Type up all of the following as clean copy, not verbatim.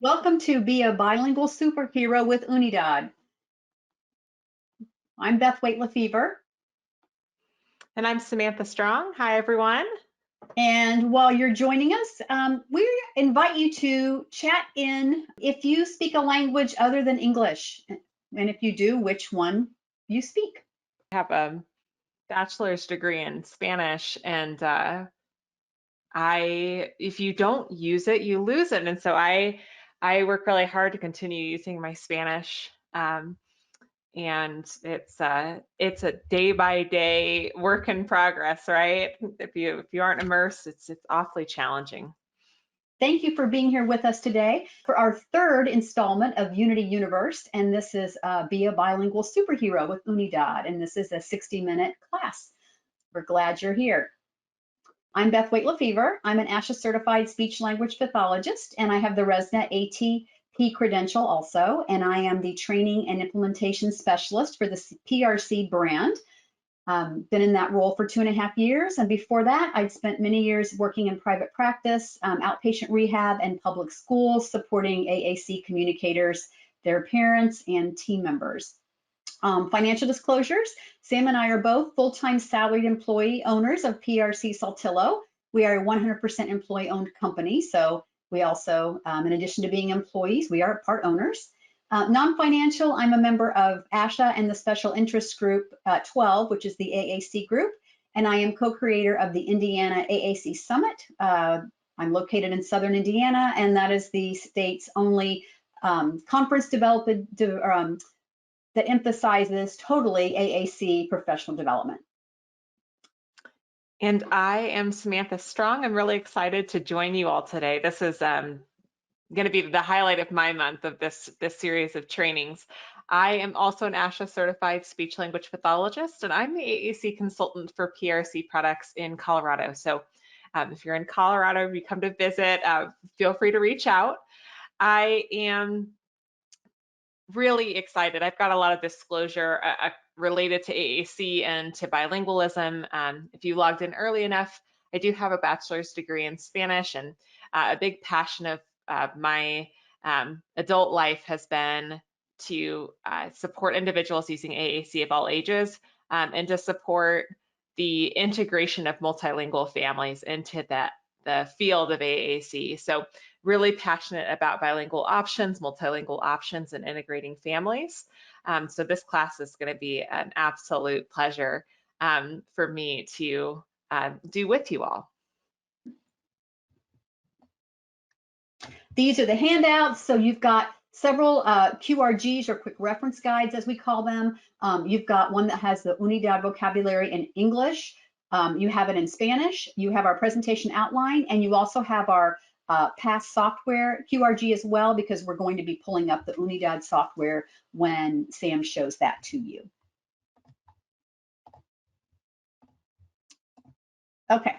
Welcome to Be a Bilingual Superhero with UNIDAD. I'm Beth Waitley-Fever. And I'm Samantha Strong. Hi, everyone. And while you're joining us, we invite you to chat in if you speak a language other than English. And if you do, which one you speak. I have a bachelor's degree in Spanish, and if you don't use it, you lose it. And so I work really hard to continue using my Spanish. And it's a day by day work in progress, right? If you aren't immersed, it's awfully challenging. Thank you for being here with us today for our third installment of Unity Universe. And this is Be a Bilingual Superhero with UNIDAD. And this is a 60-minute class. We're glad you're here. I'm Beth Waitley-Fever. I'm an ASHA certified speech language pathologist, and I have the ResNet ATP credential also, and I am the training and implementation specialist for the PRC brand. Been in that role for 2.5 years, and before that, I'd spent many years working in private practice, outpatient rehab, and public schools, supporting AAC communicators, their parents, and team members. Financial disclosures, Sam and I are both full-time salaried employee owners of PRC Saltillo. We are a 100% employee-owned company, so we also, in addition to being employees, we are part owners. Non-financial, I'm a member of ASHA and the Special Interest Group 12, which is the AAC group, and I am co-creator of the Indiana AAC Summit. I'm located in Southern Indiana, and that is the state's only conference that emphasizes totally AAC professional development. And I am Samantha Strong. I'm really excited to join you all today. This is going to be the highlight of my month of this series of trainings. I am also an ASHA certified speech language pathologist, and I'm the AAC consultant for PRC products in Colorado. So if you're in Colorado, if you come to visit, feel free to reach out. I am really excited. I've got a lot of disclosure related to AAC and to bilingualism. If you logged in early enough, I do have a bachelor's degree in Spanish, and a big passion of my adult life has been to support individuals using AAC of all ages, and to support the integration of multilingual families into the field of AAC. So really passionate about bilingual options, multilingual options, and integrating families. So this class is going to be an absolute pleasure for me to do with you all. These are the handouts. So you've got several QRGs, or quick reference guides as we call them. You've got one that has the UNIDAD vocabulary in English. You have it in Spanish. You have our presentation outline, and you also have our past software QRG as well, because we're going to be pulling up the UNIDAD software when Sam shows that to you. Okay,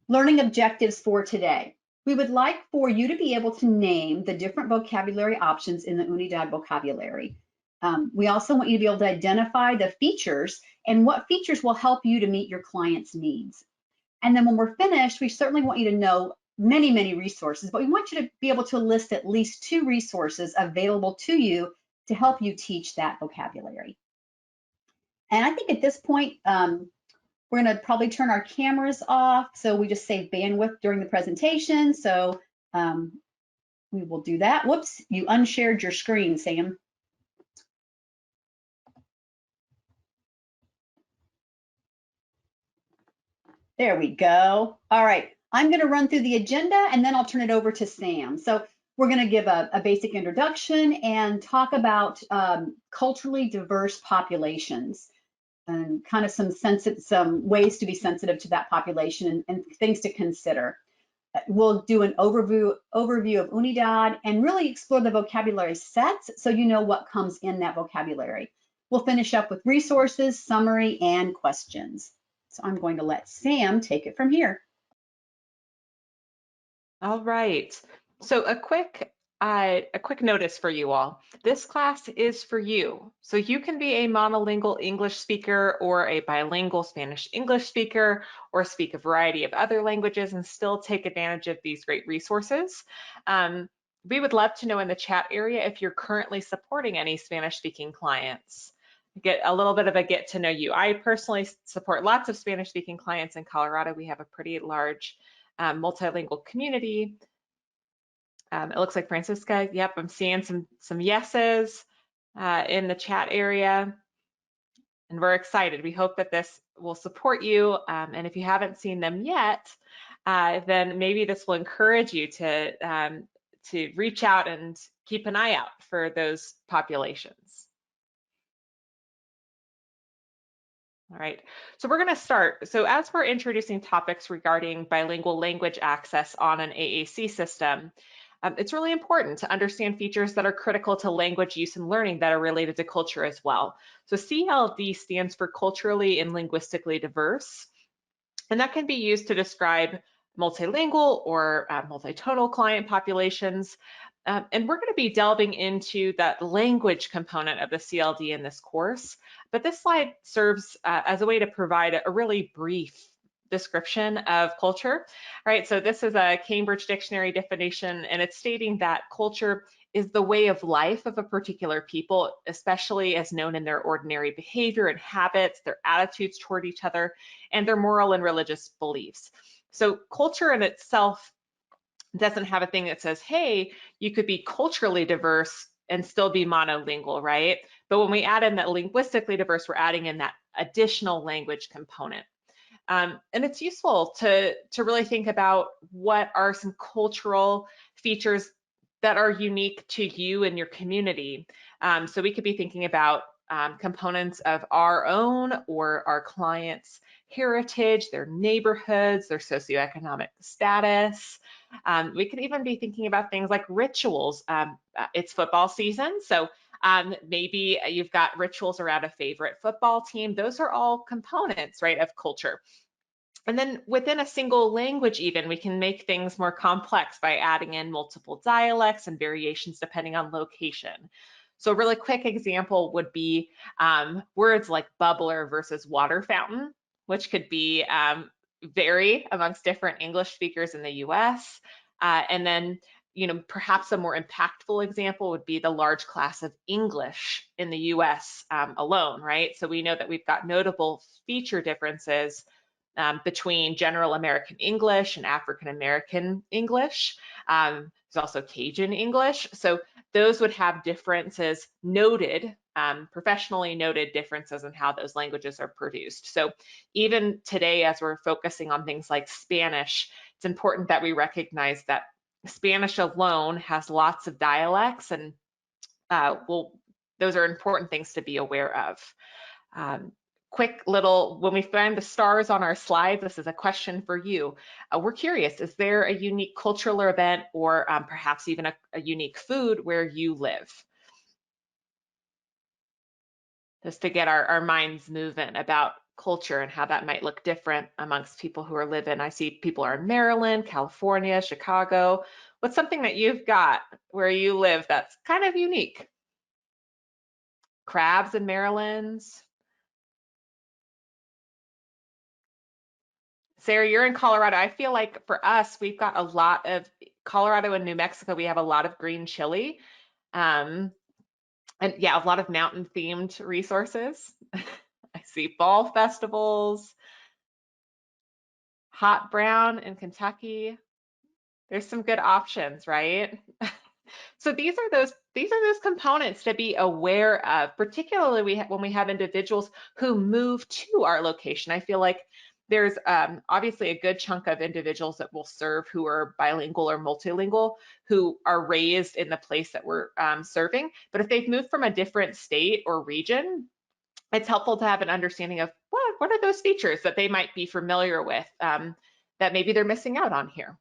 learning objectives for today. We would like for you to be able to name the different vocabulary options in the UNIDAD vocabulary. We also want you to be able to identify the features and what features will help you to meet your client's needs. And then when we're finished, we certainly want you to know many, many resources, but we want you to be able to list at least 2 resources available to you to help you teach that vocabulary. And I think at this point, we're going to probably turn our cameras off, so we just save bandwidth during the presentation. So we will do that. Whoops, you unshared your screen, Sam. There we go. All right, I'm going to run through the agenda, and then I'll turn it over to Sam. So we're going to give a basic introduction and talk about culturally diverse populations, and kind of some ways to be sensitive to that population and things to consider. We'll do an overview of UNIDAD and really explore the vocabulary sets so you know what comes in that vocabulary. We'll finish up with resources, summary, and questions. So I'm going to let Sam take it from here. All right. So a quick notice for you all. This class is for you. So you can be a monolingual English speaker or a bilingual Spanish-English speaker, or speak a variety of other languages and still take advantage of these great resources. we would love to know in the chat area if you're currently supporting any Spanish-speaking clients. Get a little bit of a get to know you. I personally support lots of Spanish-speaking clients in Colorado. We have a pretty large multilingual community. It looks like Francisca, yep, I'm seeing some yeses in the chat area. And we're excited. We hope that this will support you. And if you haven't seen them yet, then maybe this will encourage you to reach out and keep an eye out for those populations. All right, so we're going to start. So as we're introducing topics regarding bilingual language access on an AAC system, it's really important to understand features that are critical to language use and learning that are related to culture as well. So CLD stands for culturally and linguistically diverse, and that can be used to describe multilingual or multitonal client populations. And we're going to be delving into that language component of the CLD in this course, but this slide serves as a way to provide a really brief description of culture, right? So this is a Cambridge Dictionary definition, and it's stating that culture is the way of life of a particular people, especially as known in their ordinary behavior and habits, their attitudes toward each other, and their moral and religious beliefs. So culture in itself doesn't have a thing that says, hey, you could be culturally diverse and still be monolingual, right? But when we add in that linguistically diverse, we're adding in that additional language component. And it's useful to really think about what are some cultural features that are unique to you and your community. So we could be thinking about components of our own or our clients' heritage, their neighborhoods, their socioeconomic status. We could even be thinking about things like rituals. It's football season, so maybe you've got rituals around a favorite football team. Those are all components, right, of culture. And then within a single language even, we can make things more complex by adding in multiple dialects and variations depending on location. So a really quick example would be words like bubbler versus water fountain, which could be vary amongst different English speakers in the US. And then, perhaps a more impactful example would be the large class of English in the US alone, right? So we know that we've got notable feature differences between General American English and African American English. There's also Cajun English. So those would have differences noted, professionally noted differences in how those languages are produced. So even today, as we're focusing on things like Spanish, it's important that we recognize that Spanish alone has lots of dialects, and those are important things to be aware of. Quick little, when we find the stars on our slides, this is a question for you. We're curious, is there a unique cultural event or perhaps even a unique food where you live? Just to get our minds moving about culture and how that might look different amongst people who are living. I see people are in Maryland, California, Chicago. What's something that you've got where you live that's kind of unique? Crabs in Maryland's? Sarah, you're in Colorado. I feel like for us, we've got a lot of Colorado and New Mexico. We have a lot of green chili, and yeah, a lot of mountain themed resources. I see fall festivals, hot brown in Kentucky. There's some good options, right? So these are those components to be aware of, particularly when we have individuals who move to our location. I feel like there's obviously a good chunk of individuals that will serve who are bilingual or multilingual, who are raised in the place that we're serving. But if they've moved from a different state or region, it's helpful to have an understanding of what are those features that they might be familiar with that maybe they're missing out on here.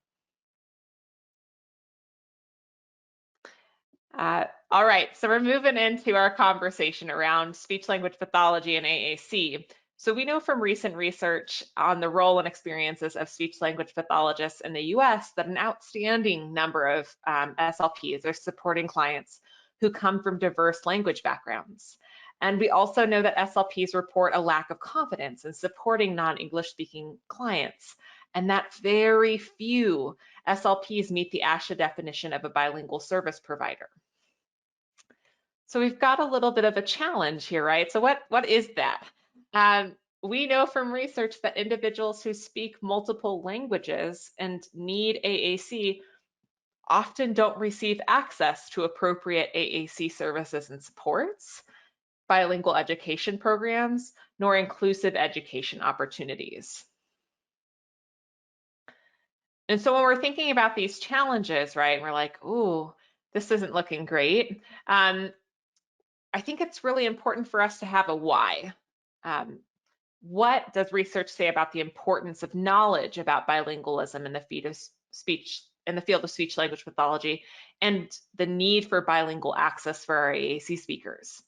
All right, so we're moving into our conversation around speech-language pathology and AAC. So we know from recent research on the role and experiences of speech-language pathologists in the US that an outstanding number of SLPs are supporting clients who come from diverse language backgrounds. And we also know that SLPs report a lack of confidence in supporting non-English speaking clients. and that very few SLPs meet the ASHA definition of a bilingual service provider. So we've got a little bit of a challenge here, right? So what is that? We know from research that individuals who speak multiple languages and need AAC often don't receive access to appropriate AAC services and supports, bilingual education programs, nor inclusive education opportunities. And so when we're thinking about these challenges, right, we're like, ooh, this isn't looking great. I think it's really important for us to have a why. What does research say about the importance of knowledge about bilingualism in the field of speech language pathology and the need for bilingual access for our AAC speakers?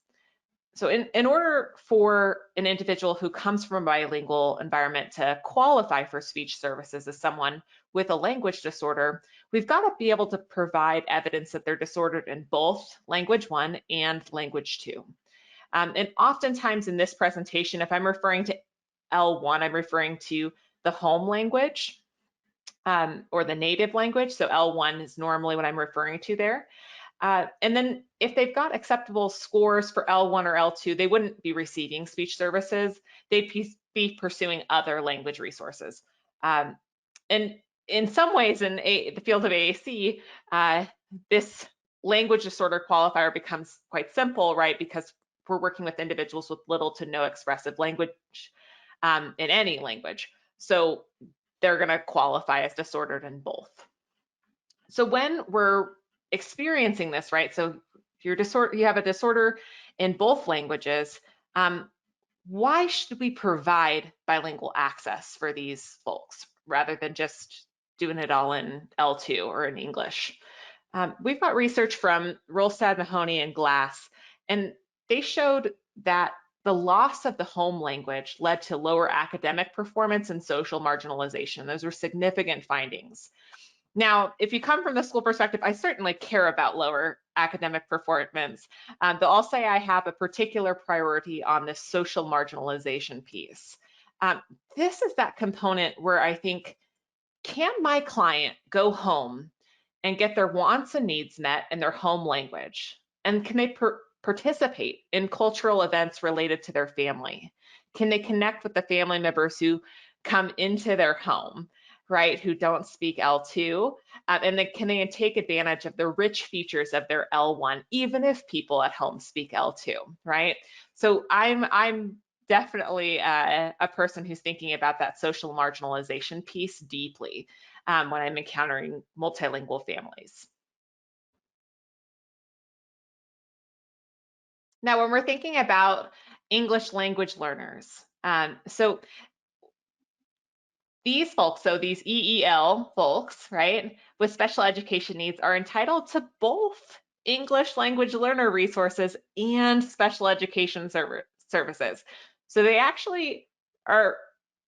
So in order for an individual who comes from a bilingual environment to qualify for speech services as someone with a language disorder, we've got to be able to provide evidence that they're disordered in both language 1 and language 2. And oftentimes in this presentation, if I'm referring to L1, I'm referring to the home language or the native language. So L1 is normally what I'm referring to there. And then if they've got acceptable scores for L1 or L2, they wouldn't be receiving speech services. They'd be pursuing other language resources. And in some ways in the field of AAC, this language disorder qualifier becomes quite simple, right? Because we're working with individuals with little to no expressive language in any language. So they're going to qualify as disordered in both. So when we're experiencing this, right? So if you have a disorder in both languages, why should we provide bilingual access for these folks rather than just doing it all in L2 or in English? We've got research from Rolstad, Mahoney, and Glass, and they showed that the loss of the home language led to lower academic performance and social marginalization. Those were significant findings. Now, if you come from the school perspective, I certainly care about lower academic performance, but I'll say I have a particular priority on this social marginalization piece. This is that component where I think, can my client go home and get their wants and needs met in their home language? And can they participate in cultural events related to their family? Can they connect with the family members who come into their home, right, who don't speak L2? And then can they take advantage of the rich features of their L1, even if people at home speak L2, right? So I'm definitely a person who's thinking about that social marginalization piece deeply when I'm encountering multilingual families. Now, when we're thinking about English language learners, so these folks, so these EEL folks, right, with special education needs are entitled to both English language learner resources and special education services. So they actually are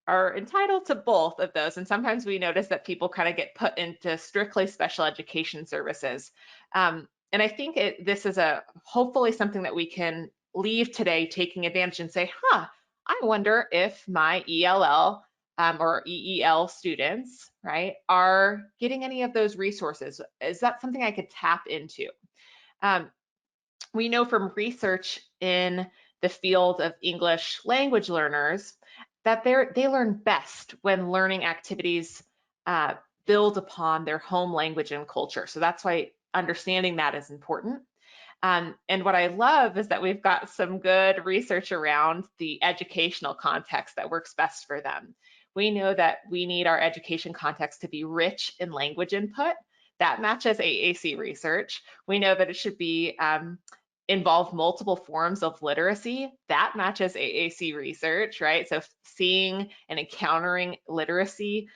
entitled to both of those. And sometimes we notice that people kind of get put into strictly special education services. And I think this is hopefully something that we can leave today taking advantage and say, I wonder if my ELL or EEL students, right, are getting any of those resources. Is that something I could tap into? We know from research in the field of English language learners that they learn best when learning activities build upon their home language and culture. So that's why understanding that is important. And what I love is that we've got some good research around the educational context that works best for them. We know that we need our education context to be rich in language input. That matches AAC research. We know that it should be involve multiple forms of literacy. That matches AAC research, right? So seeing and encountering literacy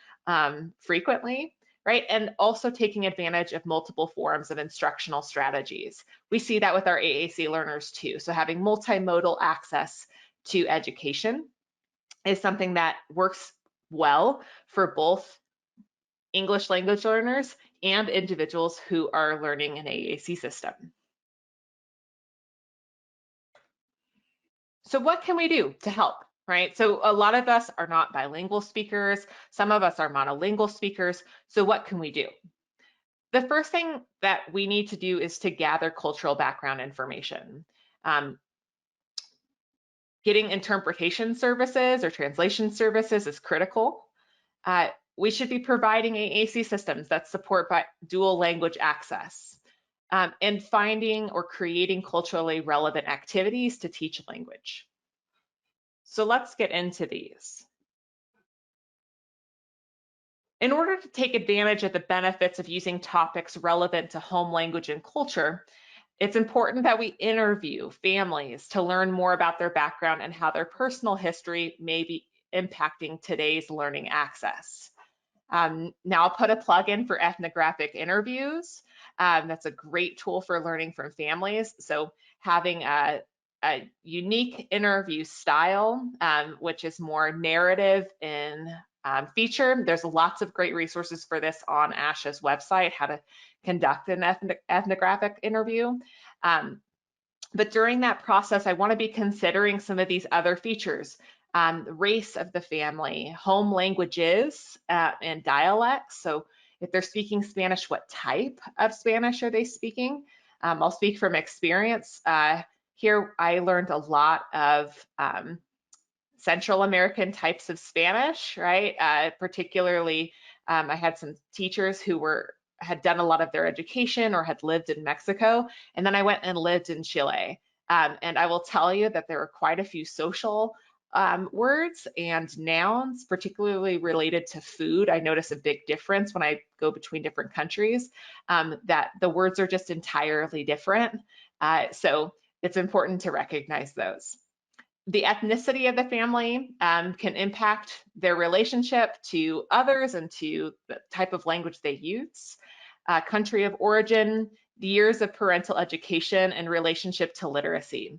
frequently, right? And also taking advantage of multiple forms of instructional strategies. We see that with our AAC learners too. So having multimodal access to education is something that works well for both English language learners and individuals who are learning an AAC system. So what can we do to help? right? So a lot of us are not bilingual speakers. Some of us are monolingual speakers. So what can we do? The first thing that we need to do is to gather cultural background information. Getting interpretation services or translation services is critical. We should be providing AAC systems that support dual language access, and finding or creating culturally relevant activities to teach language. So let's get into these. In order to take advantage of the benefits of using topics relevant to home language and culture, it's important that we interview families to learn more about their background and how their personal history may be impacting today's learning access. Now I'll put a plug in for ethnographic interviews. That's a great tool for learning from families. So having a unique interview style, which is more narrative in feature. There's lots of great resources for this on ASHA's website, how to conduct an ethnographic interview. But during that process, I want to be considering some of these other features. Race of the family, home languages, and dialects. So if they're speaking Spanish, what type of Spanish are they speaking? I'll speak from experience. Here, I learned a lot of Central American types of Spanish, right? Particularly, I had some teachers who had done a lot of their education or had lived in Mexico, and then I went and lived in Chile. And I will tell you that there are quite a few social words and nouns, particularly related to food. I notice a big difference when I go between different countries, that the words are just entirely different. So it's important to recognize those. The ethnicity of the family can impact their relationship to others and to the type of language they use. Country of origin, the years of parental education, and relationship to literacy.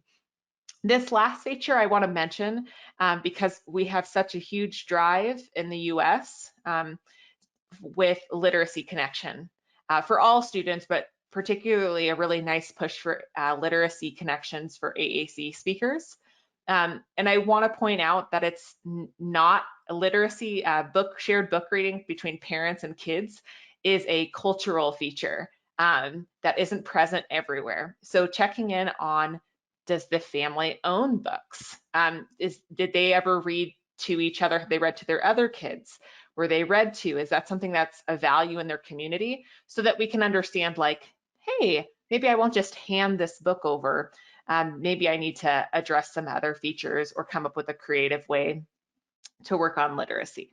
This last feature I want to mention because we have such a huge drive in the US with literacy connection for all students, but particularly a really nice push for literacy connections for AAC speakers. And I want to point out that it's not a literacy shared book reading between parents and kids is a cultural feature that isn't present everywhere. So checking in on, does the family own books? Did they ever read to each other? Have they read to their other kids? Were they read to? Is that something that's a value in their community? So that we can understand, like, hey, maybe I won't just hand this book over. Maybe I need to address some other features or come up with a creative way to work on literacy.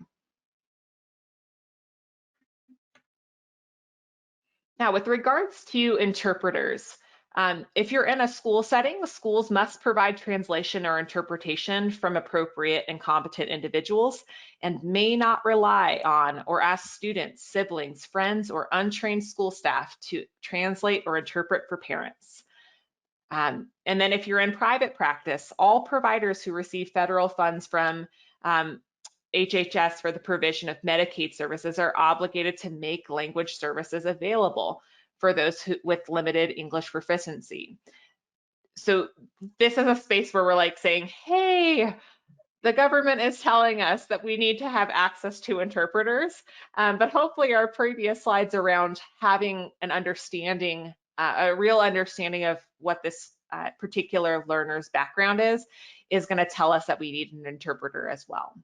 Now, with regards to interpreters, if you're in a school setting, schools must provide translation or interpretation from appropriate and competent individuals and may not rely on or ask students, siblings, friends, or untrained school staff to translate or interpret for parents. And then if you're in private practice, all providers who receive federal funds from HHS for the provision of Medicaid services are obligated to make language services available for those with limited English proficiency. So this is a space where we're like saying, hey, the government is telling us that we need to have access to interpreters, but hopefully our previous slides around having an understanding, a real understanding of what this particular learner's background is going to tell us that we need an interpreter as well.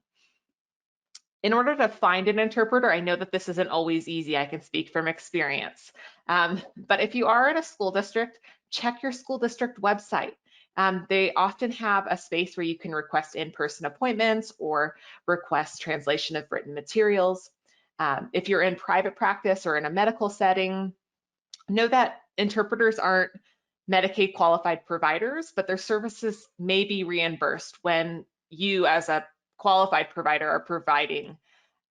In order to find an interpreter, I know that this isn't always easy. I can speak from experience. But if you are in a school district, check your school district website. They often have a space where you can request in-person appointments or request translation of written materials. If you're in private practice or in a medical setting, know that interpreters aren't Medicaid qualified providers, but their services may be reimbursed when you as a qualified provider are providing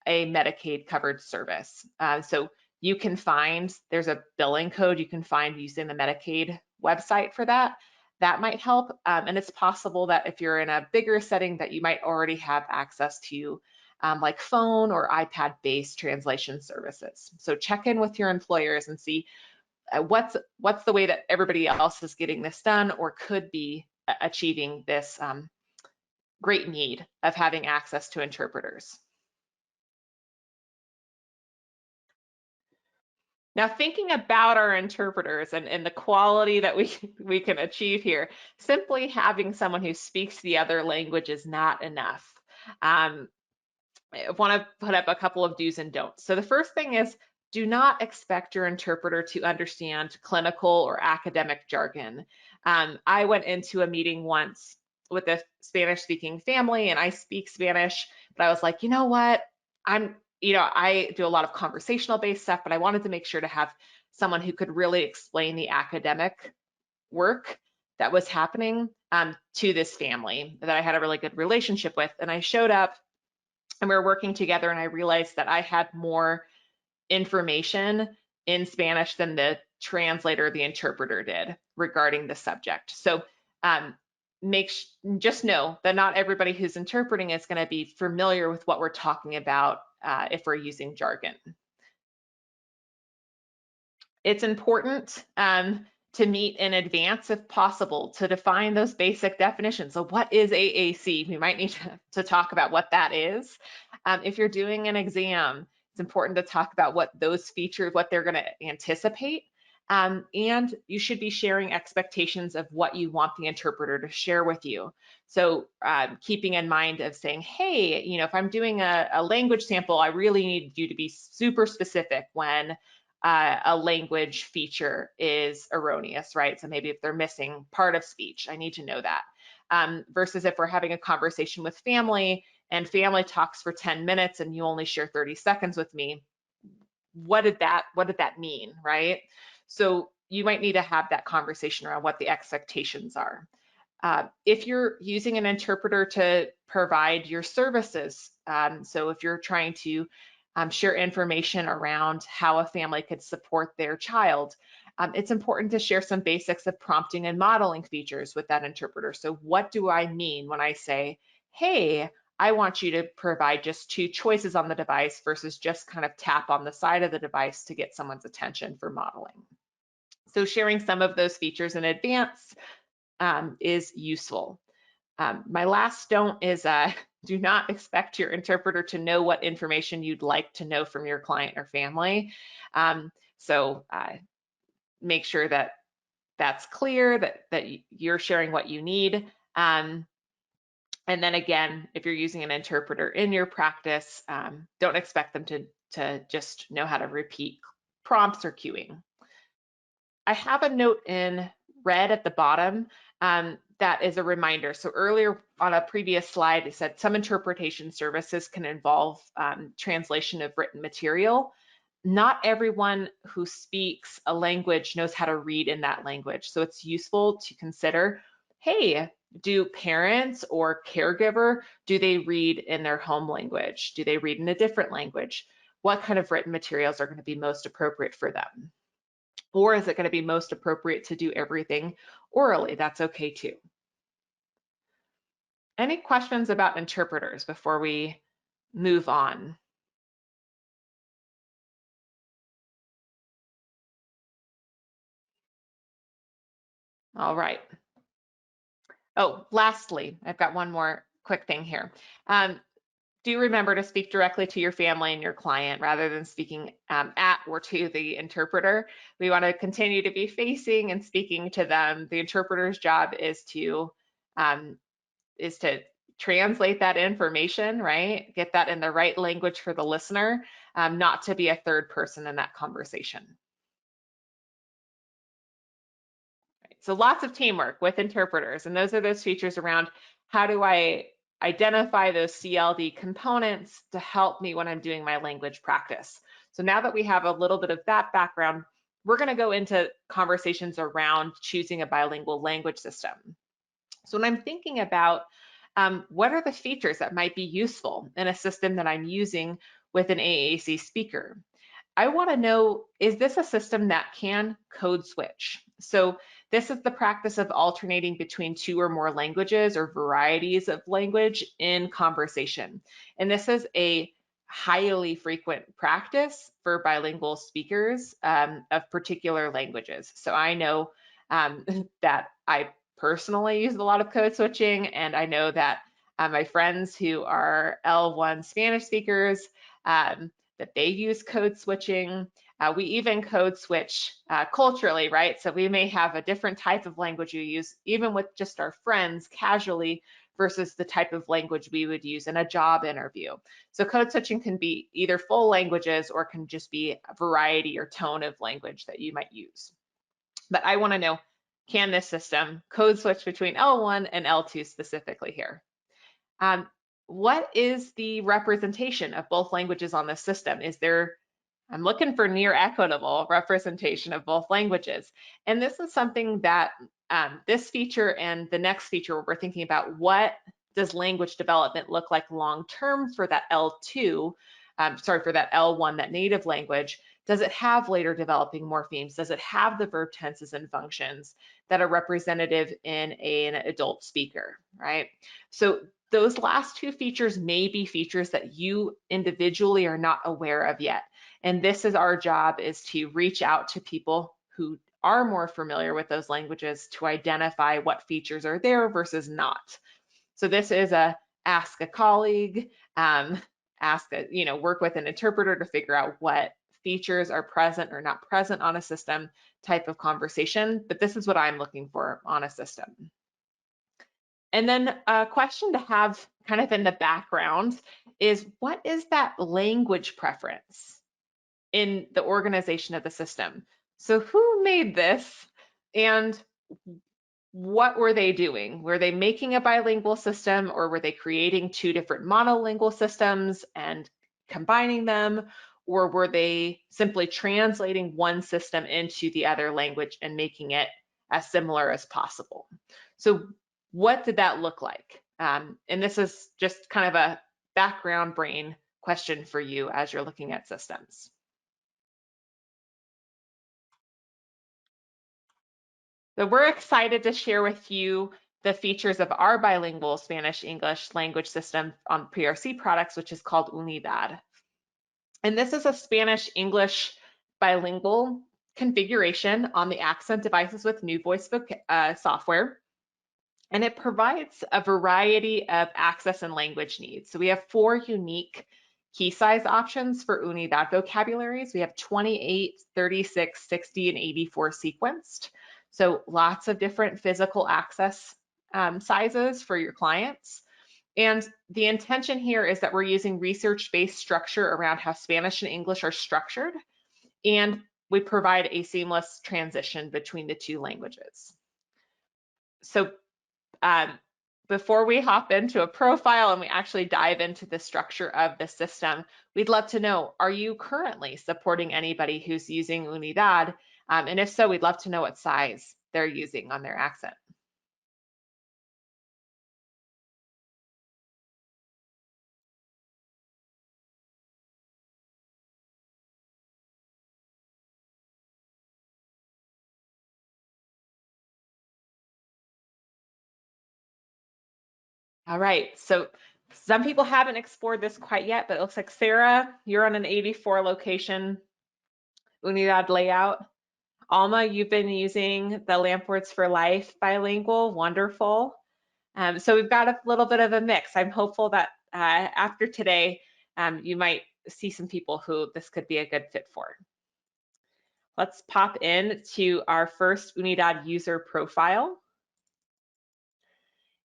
a Medicaid covered service. So you can find, there's a billing code you can find using the Medicaid website for that. That might help. And it's possible that if you're in a bigger setting that you might already have access to like phone or iPad based translation services. So check in with your employers and see what's the way that everybody else is getting this done or could be achieving this great need of having access to interpreters. Now, thinking about our interpreters and the quality that we can achieve here, simply having someone who speaks the other language is not enough. I want to put up a couple of do's and don'ts. So the first thing is, do not expect your interpreter to understand clinical or academic jargon. I went into a meeting once with a Spanish-speaking family, and I speak Spanish, but I was like, you know what? I do a lot of conversational-based stuff, but I wanted to make sure to have someone who could really explain the academic work that was happening to this family that I had a really good relationship with. And I showed up and we were working together, and I realized that I had more information in Spanish than the translator, the interpreter did regarding the subject. So just know that not everybody who's interpreting is going to be familiar with what we're talking about if we're using jargon. It's important to meet in advance if possible to define those basic definitions. So what is AAC? We might need to talk about what that is. If you're doing an exam, it's important to talk about what those features, what they're going to anticipate. And you should be sharing expectations of what you want the interpreter to share with you. So keeping in mind of saying, hey, if I'm doing a language sample, I really need you to be super specific when a language feature is erroneous, right? So maybe if they're missing part of speech, I need to know that. Versus if we're having a conversation with family and family talks for 10 minutes and you only share 30 seconds with me, what did that mean, right? So you might need to have that conversation around what the expectations are. If you're using an interpreter to provide your services, so if you're trying to share information around how a family could support their child, it's important to share some basics of prompting and modeling features with that interpreter. So what do I mean when I say, hey, I want you to provide just 2 choices on the device versus just kind of tap on the side of the device to get someone's attention for modeling. So sharing some of those features in advance is useful. My last don't is do not expect your interpreter to know what information you'd like to know from your client or family. So make sure that that's clear, that you're sharing what you need. And then again, if you're using an interpreter in your practice, don't expect them to just know how to repeat prompts or cueing. I have a note in red at the bottom that is a reminder. So earlier on a previous slide, it said some interpretation services can involve translation of written material. Not everyone who speaks a language knows how to read in that language. So it's useful to consider, hey, do parents or caregiver, do they read in their home language? Do they read in a different language? What kind of written materials are going to be most appropriate for them? Or is it going to be most appropriate to do everything orally? That's okay too. Any questions about interpreters before we move on? All right. Oh, lastly, I've got one more quick thing here. Do remember to speak directly to your family and your client rather than speaking at or to the interpreter. We want to continue to be facing and speaking to them. The interpreter's job is to translate that information, right? Get that in the right language for the listener, not to be a third person in that conversation. So lots of teamwork with interpreters, and those are those features around how do I identify those CLD components to help me when I'm doing my language practice. So now that we have a little bit of that background, we're going to go into conversations around choosing a bilingual language system. So when I'm thinking about what are the features that might be useful in a system that I'm using with an AAC speaker, I want to know, is this a system that can code switch? So this is the practice of alternating between 2 or more languages or varieties of language in conversation. And this is a highly frequent practice for bilingual speakers of particular languages. So I know that I personally use a lot of code switching, and I know that my friends who are L1 Spanish speakers, that they use code switching. We even code switch culturally, right? So we may have a different type of language you use, even with just our friends casually, versus the type of language we would use in a job interview. So code switching can be either full languages or can just be a variety or tone of language that you might use. But I want to know, can this system code switch between L1 and L2 specifically here? What is the representation of both languages on this system? I'm looking for near equitable representation of both languages. And this is something that this feature and the next feature, we're thinking about what does language development look like long-term for that L2, for that L1, that native language. Does it have later developing morphemes? Does it have the verb tenses and functions that are representative in an adult speaker, right? So those last two features may be features that you individually are not aware of yet. And this is our job, is to reach out to people who are more familiar with those languages to identify what features are there versus not. So this is a ask a colleague, work with an interpreter to figure out what features are present or not present on a system type of conversation, but this is what I'm looking for on a system. And then a question to have kind of in the background is, what is that language preference in the organization of the system? So who made this and what were they doing? Were they making a bilingual system, or were they creating two different monolingual systems and combining them? Or were they simply translating one system into the other language and making it as similar as possible? So what did that look like? And this is just kind of a background brain question for you as you're looking at systems. So we're excited to share with you the features of our bilingual Spanish-English language system on PRC products, which is called Unibad. And this is a Spanish-English bilingual configuration on the accent devices with new voice software. And it provides a variety of access and language needs. So we have 4 unique key size options for Unidad vocabularies. We have 28, 36, 60, and 84 sequenced. So lots of different physical access sizes for your clients. And the intention here is that we're using research-based structure around how Spanish and English are structured, and we provide a seamless transition between the two languages. So before we hop into a profile and we actually dive into the structure of the system, we'd love to know, are you currently supporting anybody who's using Unidad? And if so, we'd love to know what size they're using on their accent. All right, so some people haven't explored this quite yet, but it looks like Sarah, you're on an 84 location Unidad layout. Alma, you've been using the Lampwords for Life bilingual, wonderful. So we've got a little bit of a mix. I'm hopeful that after today, you might see some people who this could be a good fit for. Let's pop in to our first Unidad user profile.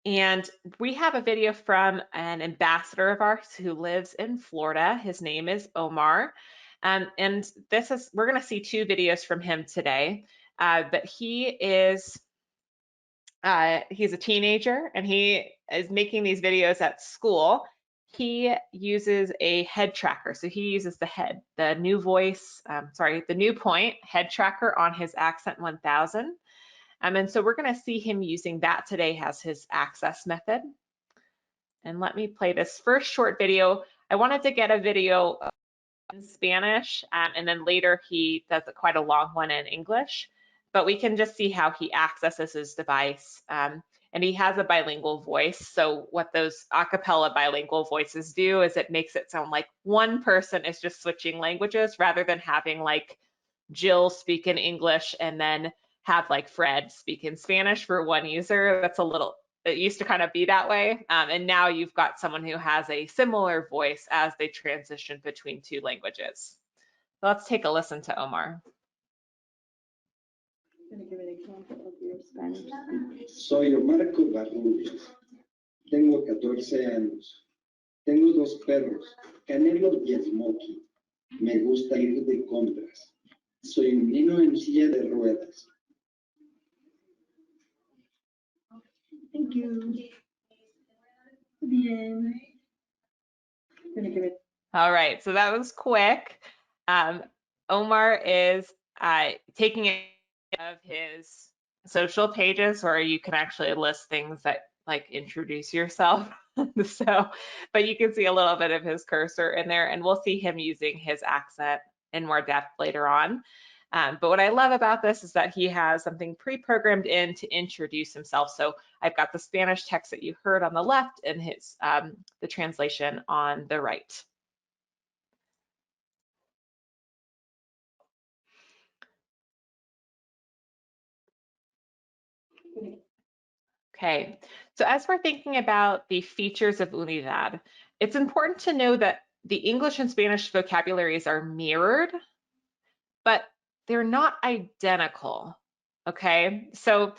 And we have a video from an ambassador of ours who lives in Florida. His name is Omar. And we're going to see 2 videos from him today. But he's a teenager and he is making these videos at school. He uses a head tracker. So he uses the New Point head tracker on his Accent 1000. And so we're going to see him using that today as his access method. And let me play this first short video. I wanted to get a video in Spanish, and then later he does quite a long one in English, but we can just see how he accesses his device. And he has a bilingual voice. So what those a cappella bilingual voices do is it makes it sound like one person is just switching languages rather than having like Jill speak in English and then have like Fred speak in Spanish for one user. it used to kind of be that way. And now you've got someone who has a similar voice as they transition between two languages. So let's take a listen to Omar. Soy Omar Barrubias. Tengo 14 años. Tengo 2 perros, Canelo y Smokey. Me gusta ir de compras. Soy un niño en silla de ruedas. Thank you. Bien. All right, so that was quick. Omar is taking it of his social pages where you can actually list things that like introduce yourself. So, but you can see a little bit of his cursor in there, and we'll see him using his accent in more depth later on. But what I love about this is that he has something pre-programmed in to introduce himself. So I've got the Spanish text that you heard on the left and his the translation on the right. Okay, so as we're thinking about the features of Unidad, it's important to know that the English and Spanish vocabularies are mirrored, but they're not identical. Okay, so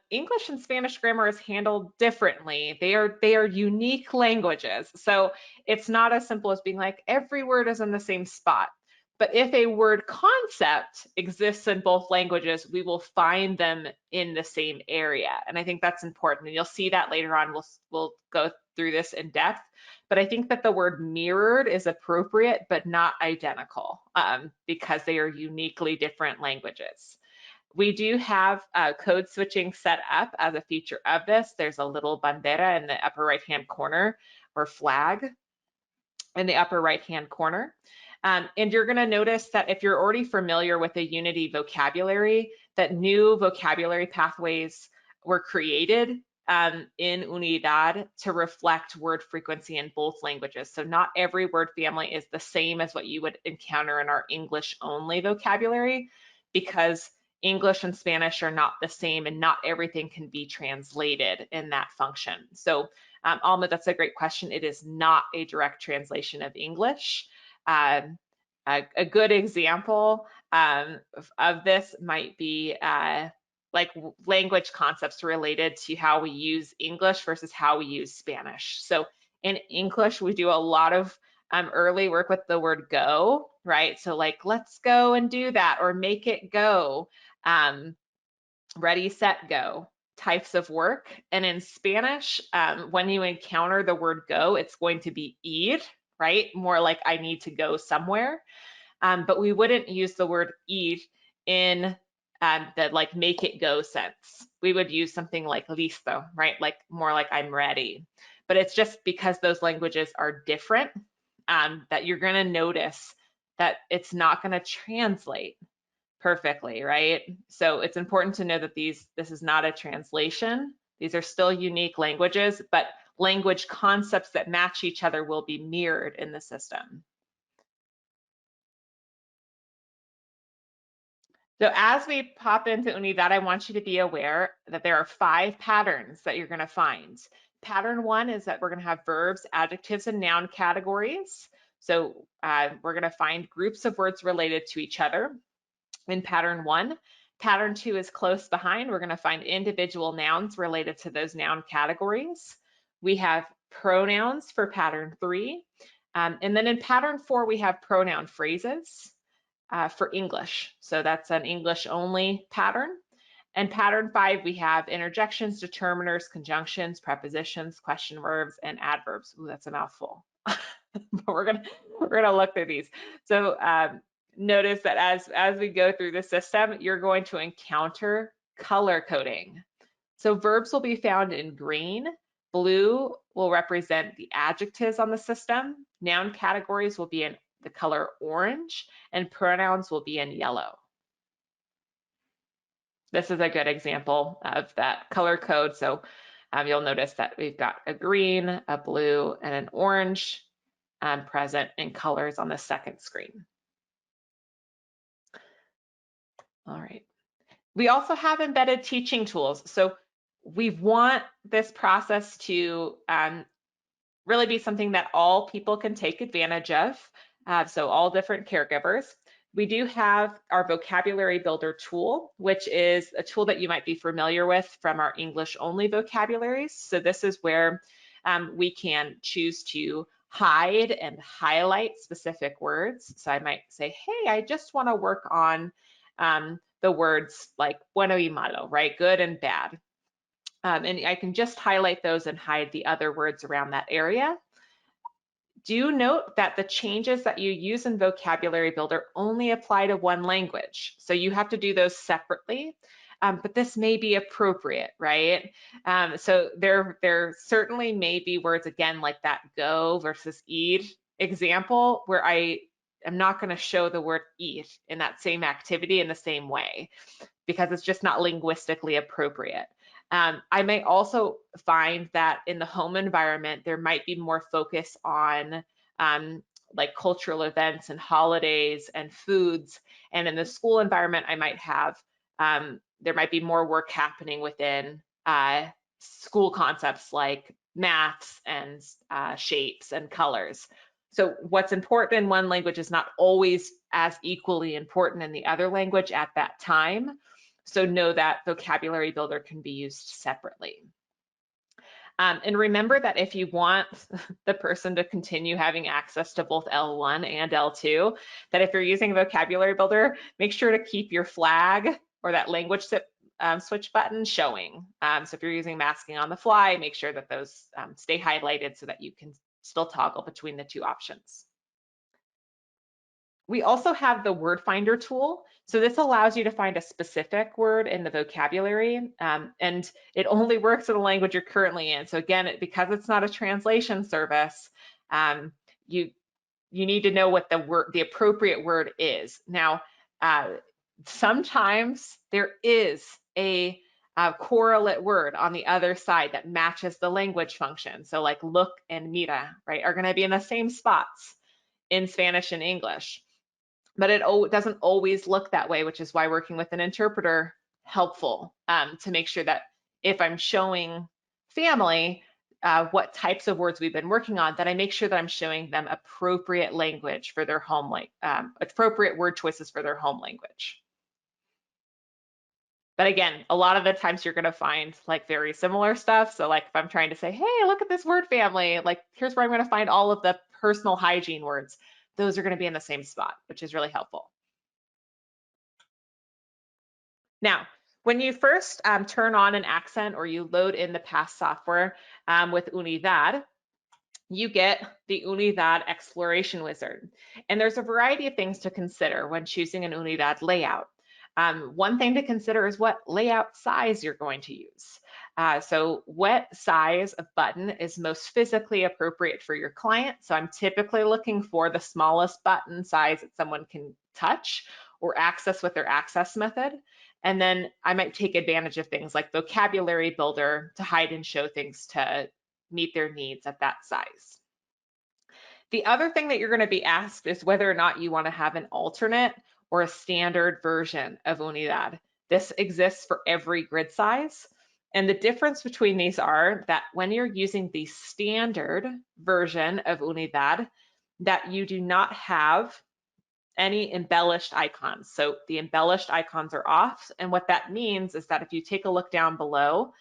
English and Spanish grammar is handled differently. They are unique languages. So it's not as simple as being like every word is in the same spot. But if a word concept exists in both languages, we will find them in the same area. And I think that's important. And you'll see that later on. We'll go through this in depth. But I think that the word mirrored is appropriate, but not identical, because they are uniquely different languages. We do have code switching set up as a feature of this. There's a little bandera in the upper right-hand corner, or flag in the upper right-hand corner. And you're going to notice that if you're already familiar with the Unity vocabulary, that new vocabulary pathways were created in Unidad to reflect word frequency in both languages. So not every word family is the same as what you would encounter in our English-only vocabulary, because English and Spanish are not the same and not everything can be translated in that function. So Alma, that's a great question. It is not a direct translation of English. A good example of this might be like language concepts related to how we use English versus how we use Spanish. So in English, we do a lot of early work with the word go, right? So like, let's go and do that, or make it go, ready, set, go types of work. And in Spanish, when you encounter the word go, it's going to be ir, right? More like I need to go somewhere. But we wouldn't use the word ir in the like make it go sense. We would use something like listo, right? Like more like I'm ready. But it's just because those languages are different that you're going to notice that it's not going to translate perfectly, right? So it's important to know that this is not a translation. These are still unique languages, but language concepts that match each other will be mirrored in the system. So as we pop into Unidad, I want you to be aware that there are 5 patterns that you're going to find. Pattern 1 is that we're going to have verbs, adjectives, and noun categories. So we're going to find groups of words related to each other in pattern 1. Pattern 2 is close behind. We're going to find individual nouns related to those noun categories. We have pronouns for pattern 3. And then in pattern 4, we have pronoun phrases for English. So that's an English only pattern. And pattern 5, we have interjections, determiners, conjunctions, prepositions, question verbs, and adverbs. Ooh, that's a mouthful. But we're gonna look through these. So notice that as we go through the system, you're going to encounter color coding. So verbs will be found in green. Blue will represent the adjectives on the system. Noun categories will be in the color orange, and pronouns will be in yellow. This is a good example of that color code. So you'll notice that we've got a green, a blue, and an orange present in colors on the second screen. All right. We also have embedded teaching tools. So we want this process to really be something that all people can take advantage of, so all different caregivers. We do have our vocabulary builder tool, which is a tool that you might be familiar with from our English only vocabularies. So this is where we can choose to hide and highlight specific words. So I might say, hey, I just want to work on the words like bueno y malo, right? Good and bad. And I can just highlight those and hide the other words around that area. Do note that the changes that you use in Vocabulary Builder only apply to one language. So you have to do those separately, but this may be appropriate, right? So there certainly may be words, again, like that go versus eat example, where I am not going to show the word eat in that same activity in the same way, because it's just not linguistically appropriate. I may also find that in the home environment, there might be more focus on like cultural events and holidays and foods. And in the school environment, I might have, there might be more work happening within school concepts like maths and shapes and colors. So what's important in one language is not always as equally important in the other language at that time. So know that Vocabulary Builder can be used separately. And remember that if you want the person to continue having access to both L1 and L2, that if you're using Vocabulary Builder, make sure to keep your flag or that language switch button showing. So if you're using masking on the fly, make sure that those stay highlighted so that you can still toggle between the two options. We also have the word finder tool. So this allows you to find a specific word in the vocabulary, and it only works in the language you're currently in. So again, because it's not a translation service, you need to know what the appropriate word is. Now, sometimes there is a correlate word on the other side that matches the language function. So like look and mira, right, are going to be in the same spots in Spanish and English. But it doesn't always look that way, which is why working with an interpreter helpful to make sure that if I'm showing family what types of words we've been working on, that I make sure that I'm showing them appropriate language for their home, appropriate word choices for their home language. But again, a lot of the times you're going to find like very similar stuff. So like if I'm trying to say, hey, look at this word family, like here's where I'm going to find all of the personal hygiene words. Those are going to be in the same spot, which is really helpful. Now, when you first turn on an accent or you load in the past software with UNIDAD, you get the UNIDAD exploration wizard. And there's a variety of things to consider when choosing an UNIDAD layout. One thing to consider is what layout size you're going to use. So what size of button is most physically appropriate for your client? So I'm typically looking for the smallest button size that someone can touch or access with their access method. And then I might take advantage of things like Vocabulary Builder to hide and show things to meet their needs at that size. The other thing that you're going to be asked is whether or not you want to have an alternate or a standard version of UNIDAD. This exists for every grid size. And the difference between these are that when you're using the standard version of UNIDAD, that you do not have any embellished icons. So the embellished icons are off. And what that means is that if you take a look down below,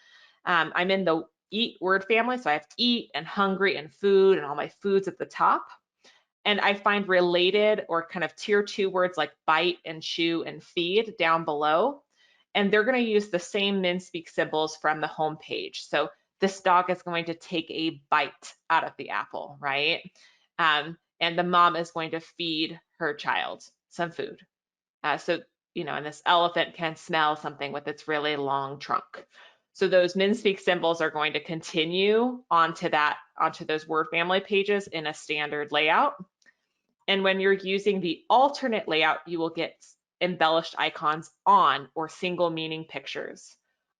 I'm in the eat word family. So I have eat and hungry and food and all my foods at the top. And I find related or kind of tier 2 words like bite and chew and feed down below. And they're going to use the same MinSpeak symbols from the home page. So this dog is going to take a bite out of the apple, right? And the mom is going to feed her child some food. So, you know, and this elephant can smell something with its really long trunk. So those MinSpeak symbols are going to continue onto those word family pages in a standard layout. And when you're using the alternate layout, you will get embellished icons on or single meaning pictures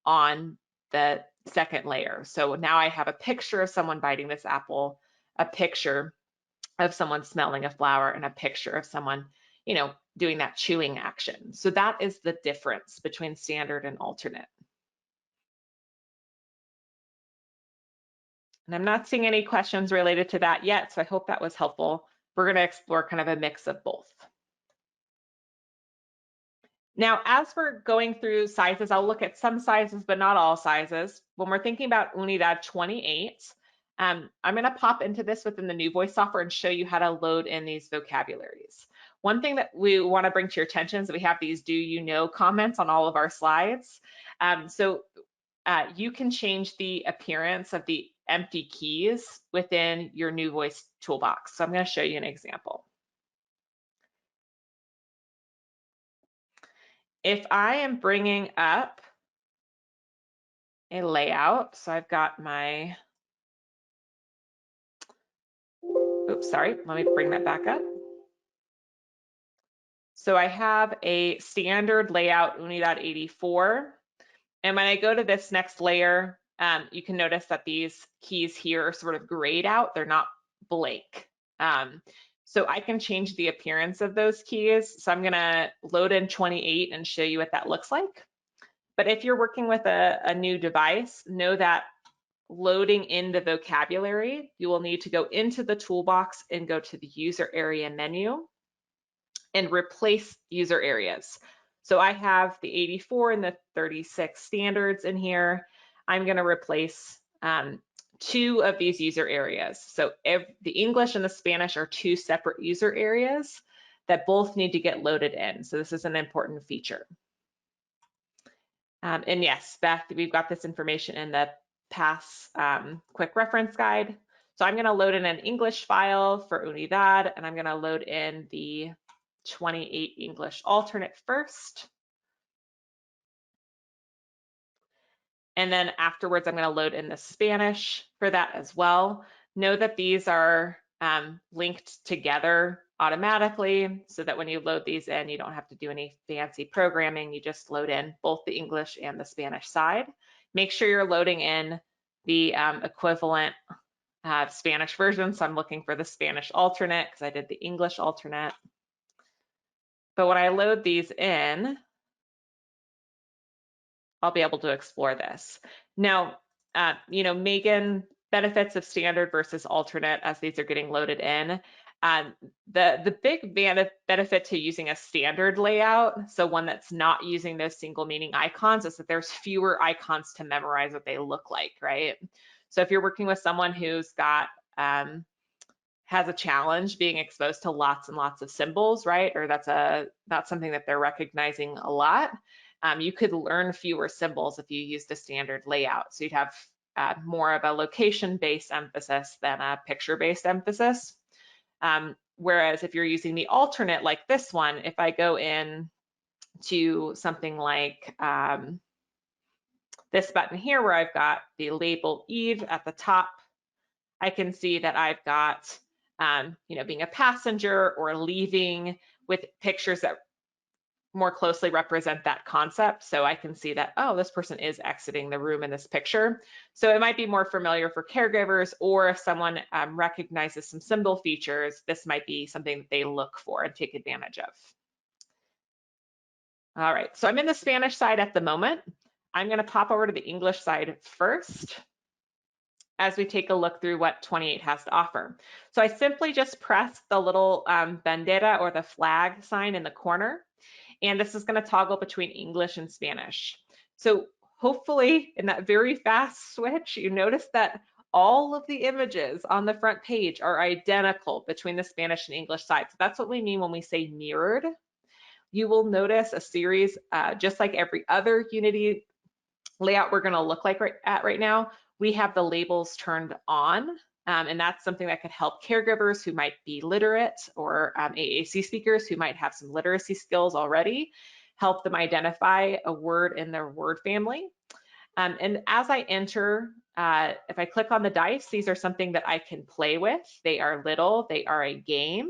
on the second layer. So now I have a picture of someone biting this apple, a picture of someone smelling a flower, and a picture of someone, you know, doing that chewing action. So that is the difference between standard and alternate. And I'm not seeing any questions related to that yet, so I hope that was helpful. We're going to explore kind of a mix of both. Now, as we're going through sizes, I'll look at some sizes, but not all sizes. When we're thinking about UNIDAD 28, I'm going to pop into this within the New Voice software and show you how to load in these vocabularies. One thing that we want to bring to your attention is that we have these do you know comments on all of our slides. You can change the appearance of the empty keys within your New Voice toolbox. So I'm going to show you an example. If I am bringing up a layout, so I've got my, oops, sorry, let me bring that back up. So I have a standard layout UNIDAD 84. And when I go to this next layer, you can notice that these keys here are sort of grayed out. They're not blank. So I can change the appearance of those keys. So I'm gonna load in 28 and show you what that looks like. But if you're working with a new device, know that loading in the vocabulary, you will need to go into the toolbox and go to the user area menu and replace user areas. So I have the 84 and the 36 standards in here. I'm going to replace 2 of these user areas. So the English and the Spanish are 2 separate user areas that both need to get loaded in. So this is an important feature. And yes, Beth, we've got this information in the PASS quick reference guide. So I'm going to load in an English file for UNIDAD, and I'm going to load in the 28 English alternate first. And then afterwards, I'm going to load in the Spanish for that as well. Know that these are linked together automatically so that when you load these in, you don't have to do any fancy programming. You just load in both the English and the Spanish side. Make sure you're loading in the equivalent Spanish version. So I'm looking for the Spanish alternate because I did the English alternate. But when I load these in, I'll be able to explore this. Now, Megan, benefits of standard versus alternate as these are getting loaded in. The big benefit to using a standard layout, so one that's not using those single meaning icons, is that there's fewer icons to memorize what they look like, right? So if you're working with someone who's got has a challenge being exposed to lots and lots of symbols, right? Or that's something that they're recognizing a lot. You could learn fewer symbols if you used a standard layout. So you'd have more of a location-based emphasis than a picture-based emphasis. Whereas if you're using the alternate like this one, if I go in to something like this button here where I've got the label Eve at the top, I can see that I've got being a passenger or leaving with pictures that more closely represent that concept. So I can see that, oh, this person is exiting the room in this picture. So it might be more familiar for caregivers, or if someone recognizes some symbol features, this might be something that they look for and take advantage of. All right, so I'm in the Spanish side at the moment. I'm going to pop over to the English side first as we take a look through what 28 has to offer. So I simply just press the little bandera or the flag sign in the corner, and this is going to toggle between English and Spanish. So hopefully in that very fast switch, you notice that all of the images on the front page are identical between the Spanish and English side. So that's what we mean when we say mirrored. You will notice a series, just like every other Unity layout we're going to look like right now, we have the labels turned on, and that's something that could help caregivers who might be literate, or AAC speakers who might have some literacy skills already, help them identify a word in their word family. And as I enter, if I click on the dice, these are something that I can play with. They are little, they are a game,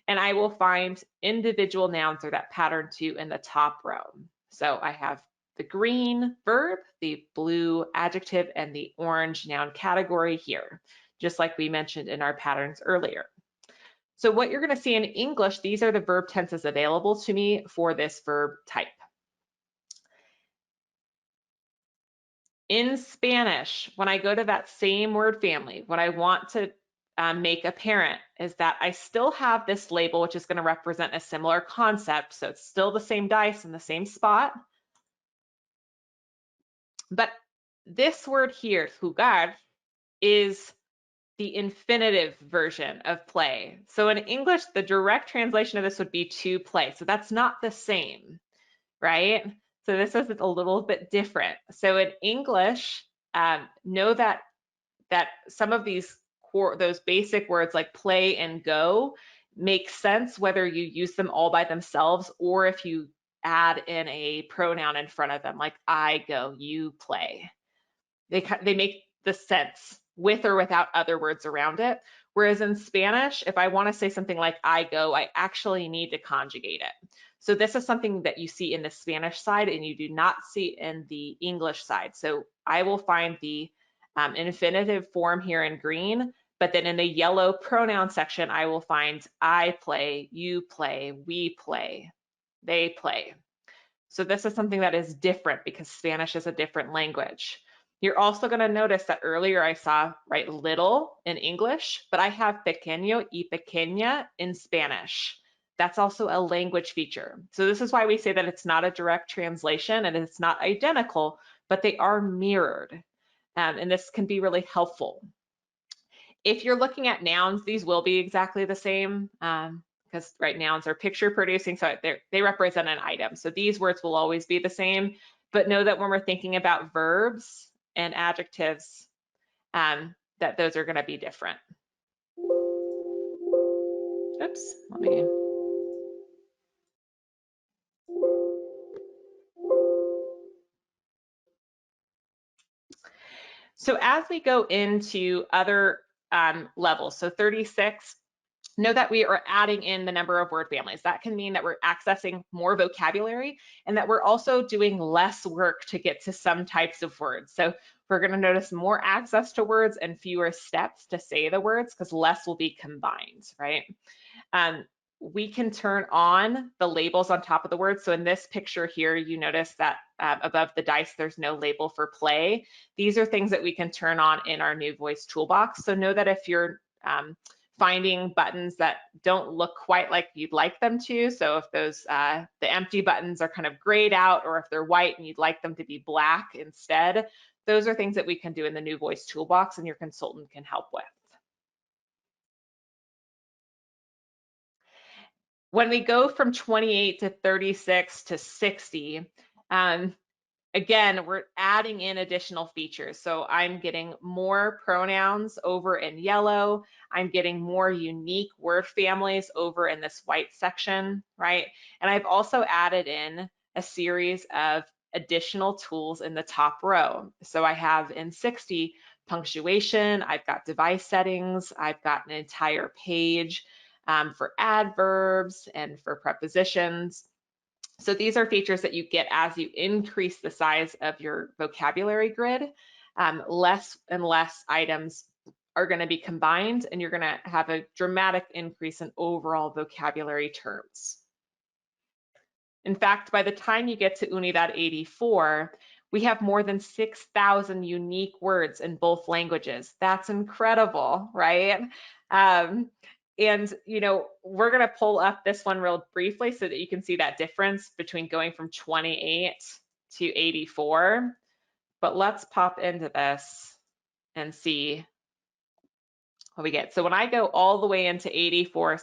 and I will find individual nouns or that pattern 2 in the top row. So I have the green verb, the blue adjective, and the orange noun category here, just like we mentioned in our patterns earlier. So what you're going to see in English, these are the verb tenses available to me for this verb type. In Spanish, when I go to that same word family, what I want to make apparent is that I still have this label, which is going to represent a similar concept. So it's still the same dice in the same spot. But this word here, jugar, is the infinitive version of play. So in English, the direct translation of this would be to play. So that's not the same, right? So this is a little bit different. So in English, know that some of those basic words like play and go make sense whether you use them all by themselves or if you add in a pronoun in front of them, like I go, you play. They make the sense with or without other words around it. Whereas in Spanish, if I want to say something like I go, I actually need to conjugate it. So this is something that you see in the Spanish side and you do not see in the English side. So I will find the infinitive form here in green, but then in the yellow pronoun section, I will find I play, you play, we play, they play. So this is something that is different because Spanish is a different language. You're also going to notice that earlier I saw little in English, but I have pequeño y pequeña in Spanish. That's also a language feature. So this is why we say that it's not a direct translation and it's not identical, but they are mirrored. And this can be really helpful. If you're looking at nouns, these will be exactly the same because nouns are picture producing, so they represent an item. So these words will always be the same, but know that when we're thinking about verbs and adjectives, that those are going to be different. Oops, let me. So as we go into other levels, so 36, know that we are adding in the number of word families. That can mean that we're accessing more vocabulary and that we're also doing less work to get to some types of words. So we're going to notice more access to words and fewer steps to say the words because less will be combined, right? We can turn on the labels on top of the words. So in this picture here, you notice that above the dice, there's no label for play. These are things that we can turn on in our new voice toolbox. So know that if you're finding buttons that don't look quite like you'd like them to, so if those the empty buttons are kind of grayed out, or if they're white and you'd like them to be black instead, those are things that we can do in the new voice toolbox and your consultant can help with. When we go from 28 to 36 to 60, again, we're adding in additional features. So I'm getting more pronouns over in yellow. I'm getting more unique word families over in this white section, right? And I've also added in a series of additional tools in the top row. So I have in 60 punctuation, I've got device settings, I've got an entire page for adverbs and for prepositions. So these are features that you get as you increase the size of your vocabulary grid. Less and less items are going to be combined, and you're going to have a dramatic increase in overall vocabulary terms. In fact, by the time you get to Unidad 84, we have more than 6,000 unique words in both languages. That's incredible, right? And, you know, we're going to pull up this one real briefly so that you can see that difference between going from 28 to 84. But let's pop into this and see what we get. So when I go all the way into 84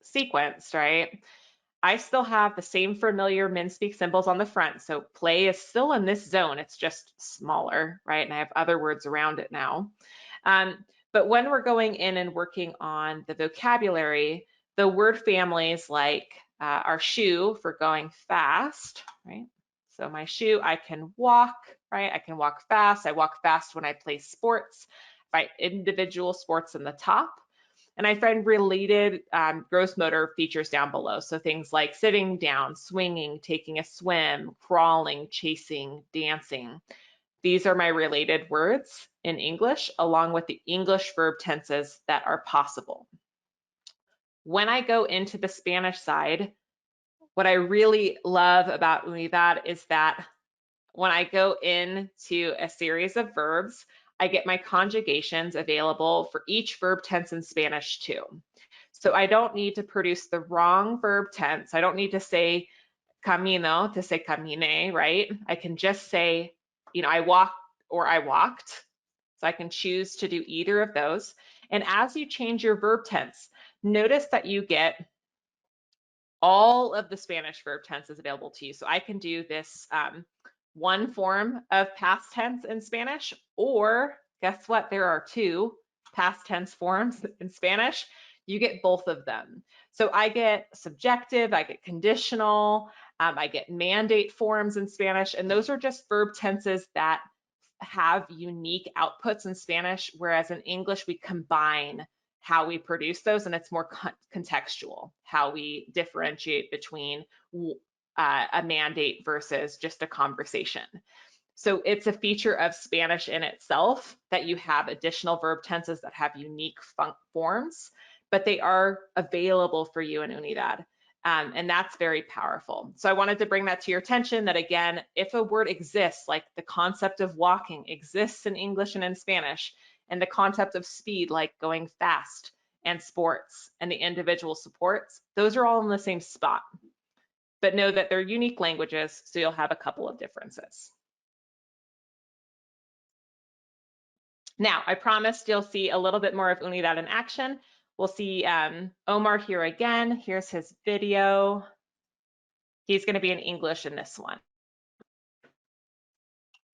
sequence, right, I still have the same familiar min-speak symbols on the front. So play is still in this zone. It's just smaller, right? And I have other words around it now. But when we're going in and working on the vocabulary, the word families like our shoe for going fast, right? So my shoe, I can walk, right? I can walk fast. I walk fast when I play sports. I find individual sports in the top. And I find related gross motor features down below. So things like sitting down, swinging, taking a swim, crawling, chasing, dancing. These are my related words in English, along with the English verb tenses that are possible. When I go into the Spanish side, what I really love about Unidad is that when I go into a series of verbs, I get my conjugations available for each verb tense in Spanish too. So I don't need to produce the wrong verb tense. I don't need to say camino to say camine, right? I can just say, I walked or I walked. So I can choose to do either of those. And as you change your verb tense, notice that you get all of the Spanish verb tenses available to you. So I can do this one form of past tense in Spanish, or guess what? There are two past tense forms in Spanish. You get both of them. So I get subjective, I get conditional, I get mandate forms in Spanish, and those are just verb tenses that have unique outputs in Spanish, whereas in English we combine how we produce those, and it's more contextual, how we differentiate between a mandate versus just a conversation. So it's a feature of Spanish in itself that you have additional verb tenses that have unique forms, but they are available for you in Unidad. And that's very powerful. So I wanted to bring that to your attention that, again, if a word exists, like the concept of walking exists in English and in Spanish, and the concept of speed, like going fast, and sports, and the individual supports, those are all in the same spot. But know that they're unique languages, so you'll have a couple of differences. Now, I promised you'll see a little bit more of Unidad in action. We'll see Omar here again. Here's his video. He's going to be in English in this one.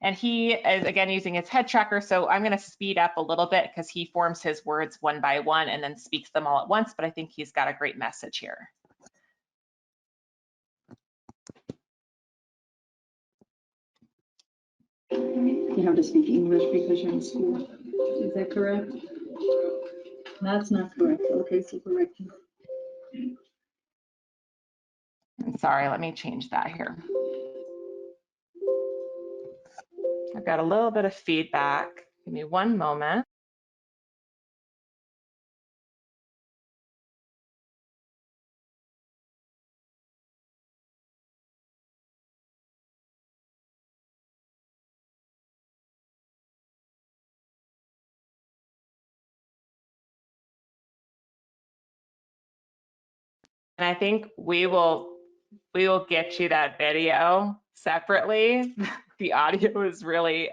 And he is, again, using his head tracker. So I'm going to speed up a little bit because he forms his words one by one and then speaks them all at once. But I think he's got a great message here. You have to speak English because you're in school. Is that correct? That's not correct. Okay, so correct. Sorry, let me change that here. I've got a little bit of feedback. Give me one moment. And I think we will get you that video separately. The audio is really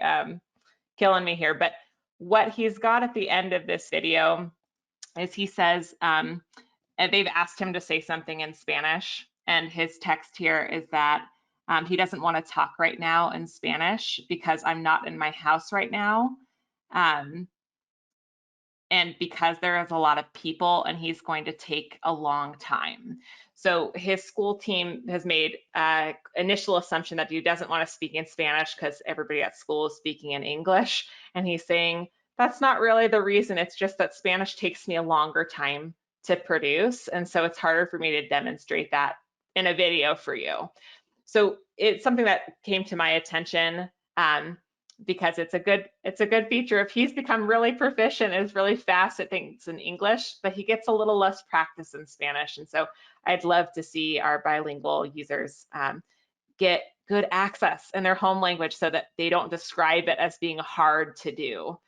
killing me here. But what he's got at the end of this video is he says, and they've asked him to say something in Spanish. And his text here is that he doesn't want to talk right now in Spanish because I'm not in my house right now. And because there is a lot of people and he's going to take a long time. So his school team has made initial assumption that he doesn't want to speak in Spanish because everybody at school is speaking in English. And he's saying, that's not really the reason. It's just that Spanish takes me a longer time to produce. And so it's harder for me to demonstrate that in a video for you. So it's something that came to my attention. Because it's a good feature. If he's become really proficient, is really fast at things in English, but he gets a little less practice in Spanish. And so I'd love to see our bilingual users get good access in their home language so that they don't describe it as being hard to do.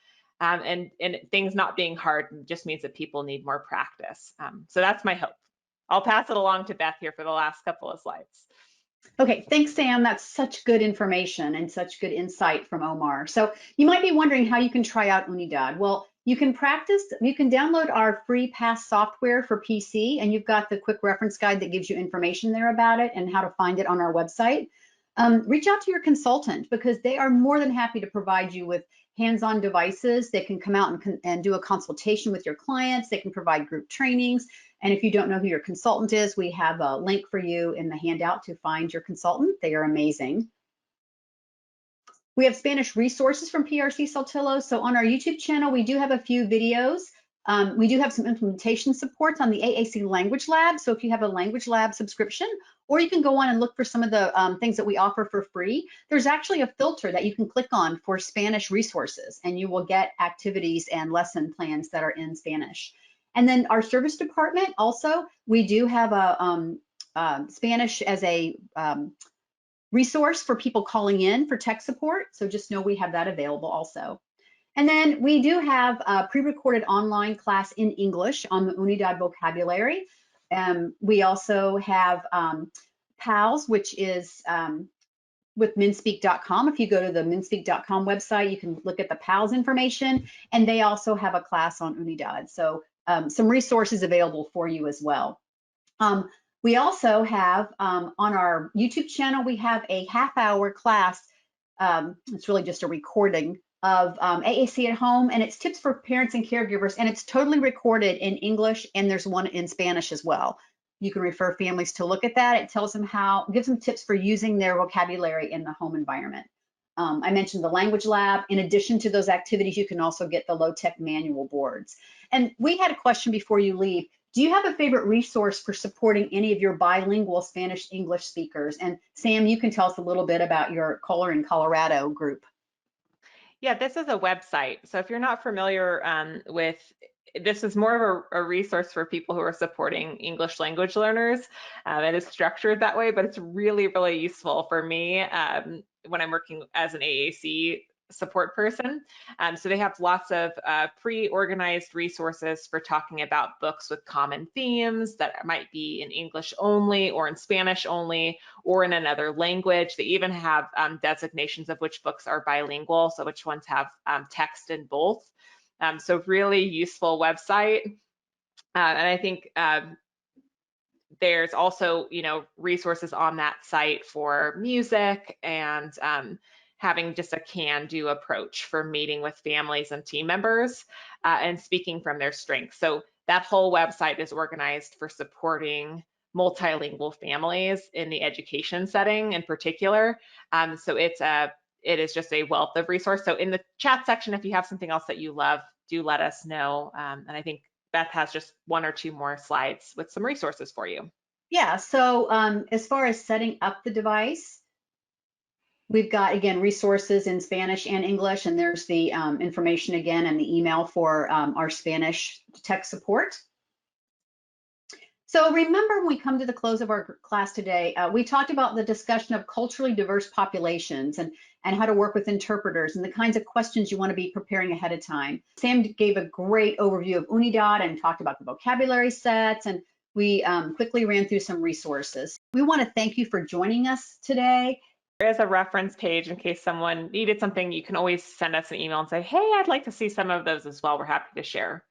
And things not being hard just means that people need more practice. So that's my hope. I'll pass it along to Beth here for the last couple of slides. Okay, thanks, Sam. That's such good information and such good insight from Omar. So you might be wondering how you can try out Unidad. Well, you can download our free pass software for PC, and you've got the quick reference guide that gives you information there about it and how to find it on our website. Reach out to your consultant because they are more than happy to provide you with hands-on devices. They can come out and do a consultation with your clients. They can provide group trainings. And if you don't know who your consultant is, we have a link for you in the handout to find your consultant. They are amazing. We have Spanish resources from PRC Saltillo. So on our YouTube channel, we do have a few videos. We do have some implementation supports on the AAC Language Lab. So if you have a Language Lab subscription, or you can go on and look for some of the things that we offer for free, there's actually a filter that you can click on for Spanish resources, and you will get activities and lesson plans that are in Spanish. And then our service department also, we do have a Spanish as a resource for people calling in for tech support. So just know we have that available also. And then we do have a pre-recorded online class in English on the UNIDAD vocabulary. We also have PALS, which is with minspeak.com. If you go to the minspeak.com website, you can look at the PALS information, and they also have a class on UNIDAD. So some resources available for you as well. We also have on our YouTube channel, we have a half-hour class. It's really just a recording of AAC at home, and it's tips for parents and caregivers, and it's totally recorded in English, and there's one in Spanish as well. You can refer families to look at that. It tells them gives them tips for using their vocabulary in the home environment. I mentioned the language lab. In addition to those activities, you can also get the low-tech manual boards. And we had a question before you leave. Do you have a favorite resource for supporting any of your bilingual Spanish-English speakers? And Sam, you can tell us a little bit about your Kohler in Colorado group. Yeah, this is a website. So if you're not familiar with, this is more of a resource for people who are supporting English language learners. It is structured that way, but it's really, really useful for me when I'm working as an AAC support person. So they have lots of pre-organized resources for talking about books with common themes that might be in English only or in Spanish only or in another language. They even have designations of which books are bilingual, so which ones have text in both. So really useful website. And I think there's also, resources on that site for music and having just a can-do approach for meeting with families and team members and speaking from their strengths. So that whole website is organized for supporting multilingual families in the education setting in particular. So it is just a wealth of resource. So in the chat section, if you have something else that you love, do let us know. And I think Beth has just one or two more slides with some resources for you. Yeah, so as far as setting up the device, we've got, again, resources in Spanish and English, and there's the information again and the email for our Spanish tech support. So remember, when we come to the close of our class today, we talked about the discussion of culturally diverse populations and how to work with interpreters and the kinds of questions you want to be preparing ahead of time. Sam gave a great overview of UNIDAD and talked about the vocabulary sets, and we quickly ran through some resources. We want to thank you for joining us today. There is a reference page in case someone needed something. You can always send us an email and say, hey, I'd like to see some of those as well. We're happy to share.